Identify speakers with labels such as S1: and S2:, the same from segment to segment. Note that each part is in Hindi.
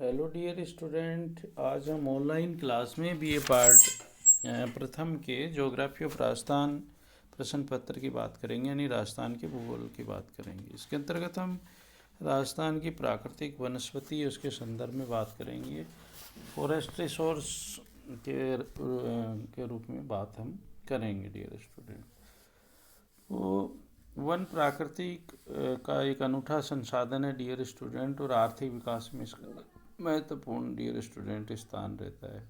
S1: हेलो डियर स्टूडेंट, आज हम ऑनलाइन क्लास में बीए पार्ट प्रथम के ज्योग्राफी ऑफ राजस्थान प्रश्न पत्र की बात करेंगे, यानी राजस्थान के भूगोल की बात करेंगे। इसके अंतर्गत हम राजस्थान की प्राकृतिक वनस्पति उसके संदर्भ में बात करेंगे। फॉरेस्ट रिसोर्स के रूप में बात हम करेंगे डियर स्टूडेंट। तो वन प्राकृतिक का एक अनूठा संसाधन है डियर स्टूडेंट, और आर्थिक विकास में इसका महत्वपूर्ण डियर स्टूडेंट स्थान रहता है।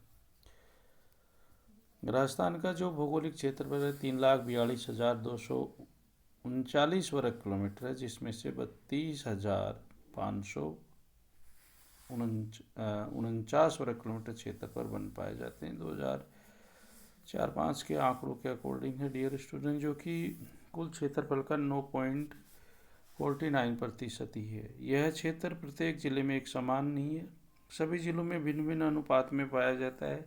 S1: राजस्थान का जो भौगोलिक क्षेत्रफल है 3,42,239 वर्ग किलोमीटर है, जिसमें से 32,549 वर्ग किलोमीटर क्षेत्र पर वन पाए जाते हैं। 2004-05 के आंकड़ों के अकॉर्डिंग है डियर स्टूडेंट, जो कि कुल क्षेत्रफल का 9.49% ही है। यह क्षेत्र प्रत्येक जिले में एक समान नहीं है, सभी जिलों में भिन्न भिन्न अनुपात में पाया जाता है।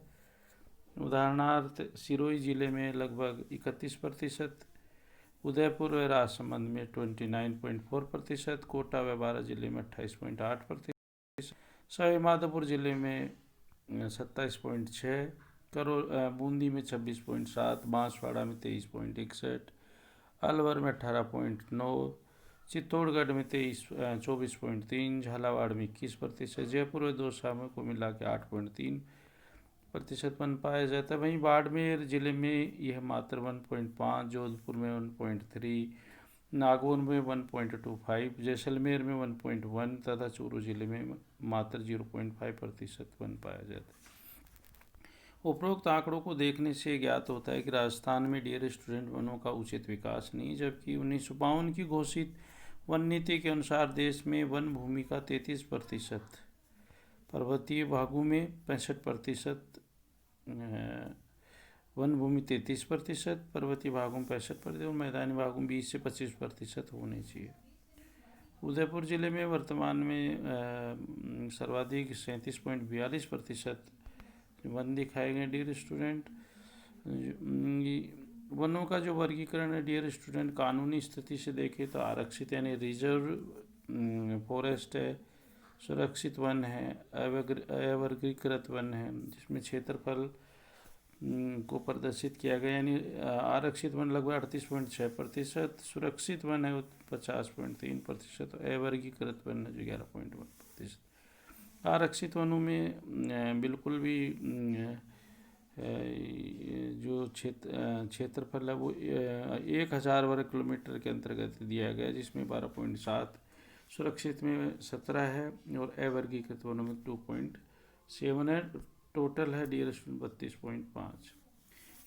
S1: उदाहरणार्थ सिरोही जिले में लगभग 31%, उदयपुर व राजसमंद में 29.4%, कोटा व बारा जिले में 28.8%, सवाईमाधोपुर जिले में 27.6%, बूंदी में 26.7%, बांसवाड़ा में 23.61%, अलवर में 18.9%, चित्तौड़गढ़ में 24.3%, झालावाड़ में 21%, जयपुर व दौसा में को मिला के 8.3% वन पाया जाता है। वहीं बाड़मेर जिले में यह मात्र 1.5%, जोधपुर में 1.3%, नागौर में 1.25%, जैसलमेर में 1.1% तथा चूरू जिले में मात्र 0.5% वन पाया जाता है। उपरोक्त आंकड़ों को देखने से ज्ञात होता है कि राजस्थान में डियर स्टूडेंट वनों का उचित विकास नहीं, जबकि 1952 की घोषित वन नीति के अनुसार देश में वन भूमि का 33%, पर्वतीय भागों में 65%, वन भूमि 33%, पर्वतीय भागों में 65% और मैदानी भागों में 20 से 25% होने चाहिए। उदयपुर जिले में वर्तमान में सर्वाधिक 37.42% वन दिखाए गए डियर स्टूडेंट। वनों का जो वर्गीकरण है डियर स्टूडेंट, कानूनी स्थिति से देखें तो आरक्षित यानी रिजर्व फॉरेस्ट है, सुरक्षित वन है, अवर्गीकृत वन है जिसमें क्षेत्रफल को प्रदर्शित किया गया, यानी आरक्षित वन लगभग 38.6%, सुरक्षित वन है 50.3%, अवर्गीकृत वन है जो 11.1%। आरक्षित वनों में बिल्कुल भी जो क्षेत्रफल है वो 1,000 वर्ग किलोमीटर के अंतर्गत दिया गया, जिसमें 12.7, सुरक्षित में 17 है और अवर्गीकृत वनों में 2.7 है। टोटल है डियर स्टूडेंट 32.5।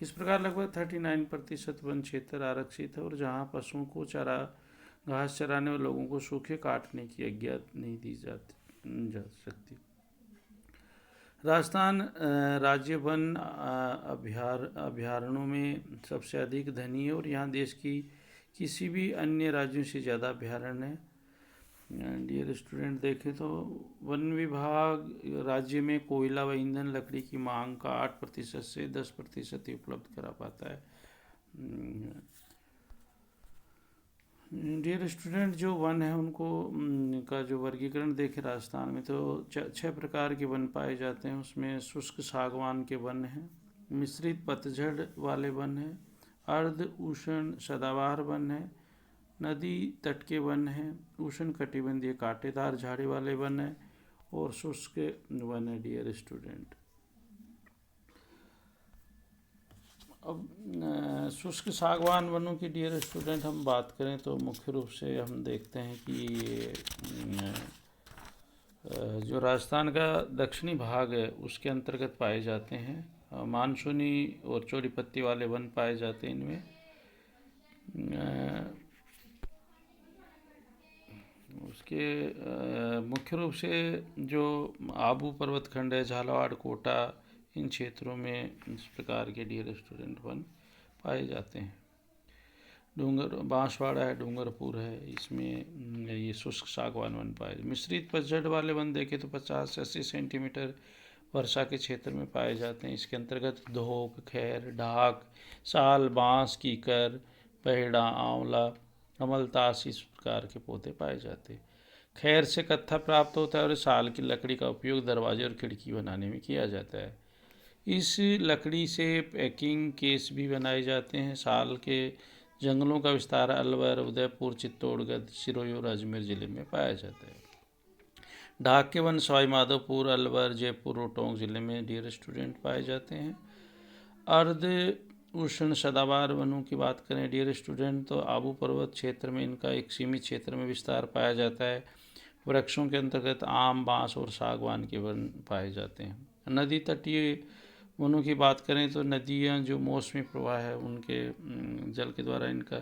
S1: इस प्रकार लगभग 39% वन क्षेत्र आरक्षित है, और जहाँ पशुओं को घास चराने और लोगों को सूखे काटने की आज्ञा नहीं दी जा सकती। राजस्थान राज्य वन अभ्यारण्यों में सबसे अधिक धनी है, और यहाँ देश की किसी भी अन्य राज्यों से ज़्यादा अभ्यारण्य है। डियर स्टूडेंट देखें तो वन विभाग राज्य में कोयला व ईंधन लकड़ी की मांग का 8% से 10% ही उपलब्ध करा पाता है। डियर स्टूडेंट, जो वन है उनको का जो वर्गीकरण देखें राजस्थान में तो 6 प्रकार के वन पाए जाते हैं। उसमें शुष्क सागवान के वन हैं, मिश्रित पतझड़ वाले वन हैं, अर्ध उष्ण सदाबहार वन है, नदी तट के वन हैं, उष्ण कटिबंधीय कांटेदार झाड़ी वाले वन है और शुष्क वन है डियर स्टूडेंट। अब शुष्क सागवान वनों की डियर स्टूडेंट हम बात करें तो मुख्य रूप से हम देखते हैं कि जो राजस्थान का दक्षिणी भाग है उसके अंतर्गत पाए जाते हैं। मानसूनी और चौड़ी पत्ती वाले वन पाए जाते हैं इनमें। उसके मुख्य रूप से जो आबू पर्वत खंड है, झालावाड़, कोटा, इन क्षेत्रों में इस प्रकार के डियर स्टूडेंट वन पाए जाते हैं। बांसवाड़ा है, डूंगरपुर है, इसमें ये शुष्क सागवान वन पाए। मिश्रित पतझड़ वाले वन देखें तो 50 से 80 सेंटीमीटर वर्षा के क्षेत्र में पाए जाते हैं। इसके अंतर्गत धोक, खैर, ढाक, साल, बांस, कीकर, पेहड़ा, आंवला, कमलतास इस प्रकार के पौधे पाए जाते हैं। खैर से कत्था प्राप्त होता है और साल की लकड़ी का उपयोग दरवाजे और खिड़की बनाने में किया जाता है। इस लकड़ी से पैकिंग केस भी बनाए जाते हैं। साल के जंगलों का विस्तार अलवर, उदयपुर, चित्तौड़गढ़, सिरोही और अजमेर जिले में पाया जाता है। ढाक के वन सवाई माधोपुर, अलवर, जयपुर और टोंक जिले में डियर स्टूडेंट पाए जाते हैं। अर्ध उष्ण सदाबहार वनों की बात करें डियर स्टूडेंट, तो आबू पर्वत क्षेत्र में इनका एक सीमित क्षेत्र में विस्तार पाया जाता है। वृक्षों के अंतर्गत आम, बांस और सागवान के वन पाए जाते हैं। नदी तटीय वनों की बात करें तो नदियाँ जो मौसमी प्रवाह है उनके जल के द्वारा इनका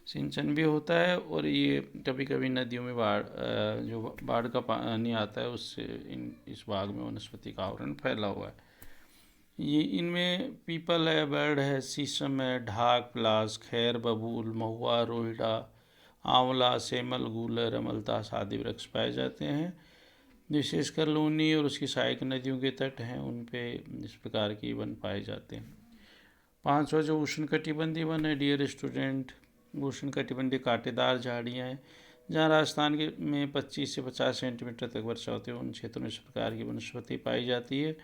S1: सिंचन भी होता है, और ये कभी कभी नदियों में जो बाढ़ का पानी आता है उससे इस भाग में वनस्पति का आवरण फैला हुआ है। ये इनमें पीपल है, बर्ड है, शीशम है, ढाक, पलास, खैर, बबूल, महुआ, रोहिड़ा, आंवला, सेमल, गूलर, अमलतास आदि वृक्ष पाए जाते हैं। विशेषकर लूनी और उसकी सहायक नदियों के तट हैं उन पे इस प्रकार के वन पाए जाते हैं। 5वां जो उष्णकटिबंधीय वन है डियर स्टूडेंट, उष्णकटिबंधीय कांटेदार झाड़ियाँ हैं जहाँ राजस्थान के में 25 से 50 सेंटीमीटर तक वर्षा होती है, उन क्षेत्रों में इस प्रकार की वनस्पति पाई जाती है।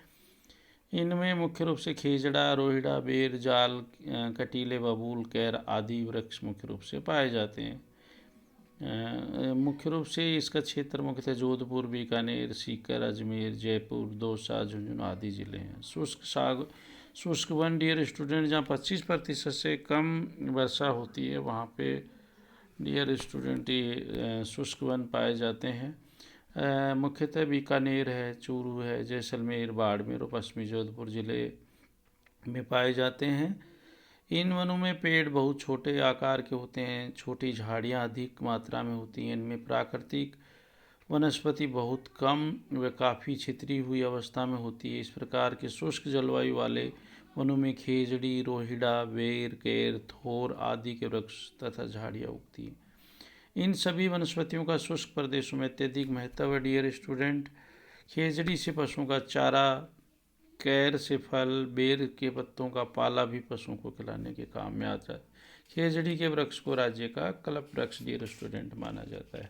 S1: इनमें मुख्य रूप से खेजड़ा, रोहिड़ा, बेर, जाल, कटीले, बबूल, कैर आदि वृक्ष मुख्य रूप से पाए जाते हैं। मुख्य रूप से इसका क्षेत्र मुख्यतः जोधपुर, बीकानेर, सीकर, अजमेर, जयपुर, दौसा, झुंझुनू आदि जिले हैं। शुष्क वन डियर स्टूडेंट, जहाँ 25% से कम वर्षा होती है वहाँ पे डियर स्टूडेंट ये शुष्क वन पाए जाते हैं। मुख्यतः बीकानेर है, चूरू है, जैसलमेर, बाड़मेर और पश्चिमी जोधपुर जिले में पाए जाते हैं। इन वनों में पेड़ बहुत छोटे आकार के होते हैं, छोटी झाड़ियाँ अधिक मात्रा में होती हैं। इनमें प्राकृतिक वनस्पति बहुत कम व काफ़ी छितरी हुई अवस्था में होती है। इस प्रकार के शुष्क जलवायु वाले वनों में खेजड़ी, रोहिड़ा, बेर, केर, थोर आदि के वृक्ष तथा झाड़ियाँ उगती हैं। इन सभी वनस्पतियों का शुष्क प्रदेशों में अत्यधिक महत्व है डियर स्टूडेंट। खेजड़ी से पशुओं का चारा, कैर से फल, बेर के पत्तों का पाला भी पशुओं को खिलाने के काम में आता है। खेजड़ी के वृक्ष को राज्य का कल्प वृक्ष डियर स्टूडेंट माना जाता है।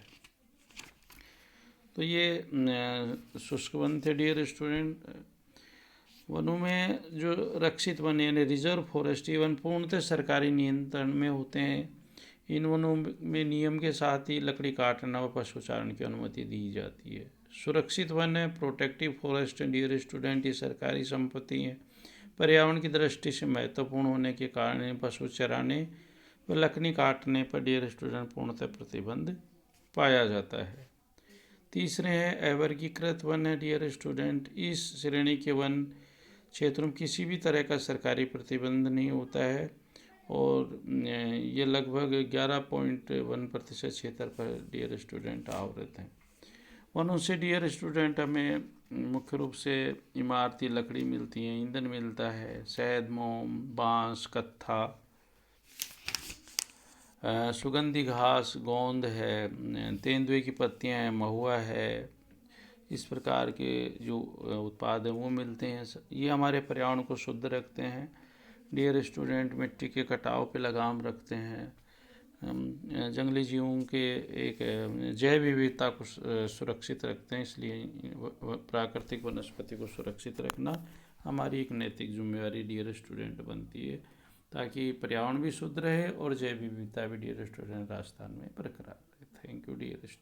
S1: तो ये शुष्क वन थे डियर स्टूडेंट। वनों में जो रक्षित वन यानी रिजर्व फॉरेस्ट वन पूर्णतः सरकारी नियंत्रण में होते हैं। इन वनों में नियम के साथ ही लकड़ी काटना व पशुचारण की अनुमति दी जाती है। सुरक्षित वन है प्रोटेक्टिव फॉरेस्ट डियर स्टूडेंट, ये सरकारी संपत्ति है। पर्यावरण की दृष्टि से महत्वपूर्ण होने के कारण पशु चराने व लकड़ी काटने पर डियर स्टूडेंट पूर्णतः प्रतिबंध पाया जाता है। तीसरे हैं अवर्गीकृत वन है डियर स्टूडेंट। इस श्रेणी के वन क्षेत्रों में किसी भी तरह का सरकारी प्रतिबंध नहीं होता है और ये लगभग 11.1% क्षेत्र पर डियर स्टूडेंट आवृत हैं। वनों से डियर स्टूडेंट हमें मुख्य रूप से इमारती लकड़ी मिलती है, ईंधन मिलता है, शहद, मोम, बांस, कत्था, सुगंधी घास, गोंद है, तेंदुए की पत्तियां हैं, महुआ है, इस प्रकार के जो उत्पाद हैं वो मिलते हैं। ये हमारे पर्यावरण को शुद्ध रखते हैं। डियर स्टूडेंट मिट्टी के कटाव पे लगाम रखते हैं, जंगली जीवों के एक जैव विविधता को सुरक्षित रखते हैं। इसलिए प्राकृतिक वनस्पति को सुरक्षित रखना हमारी एक नैतिक जिम्मेवारी डियर स्टूडेंट बनती है, ताकि पर्यावरण भी शुद्ध रहे और जैव विविधता भी डियर स्टूडेंट राजस्थान में बरकरार रहे। Thank you dear student.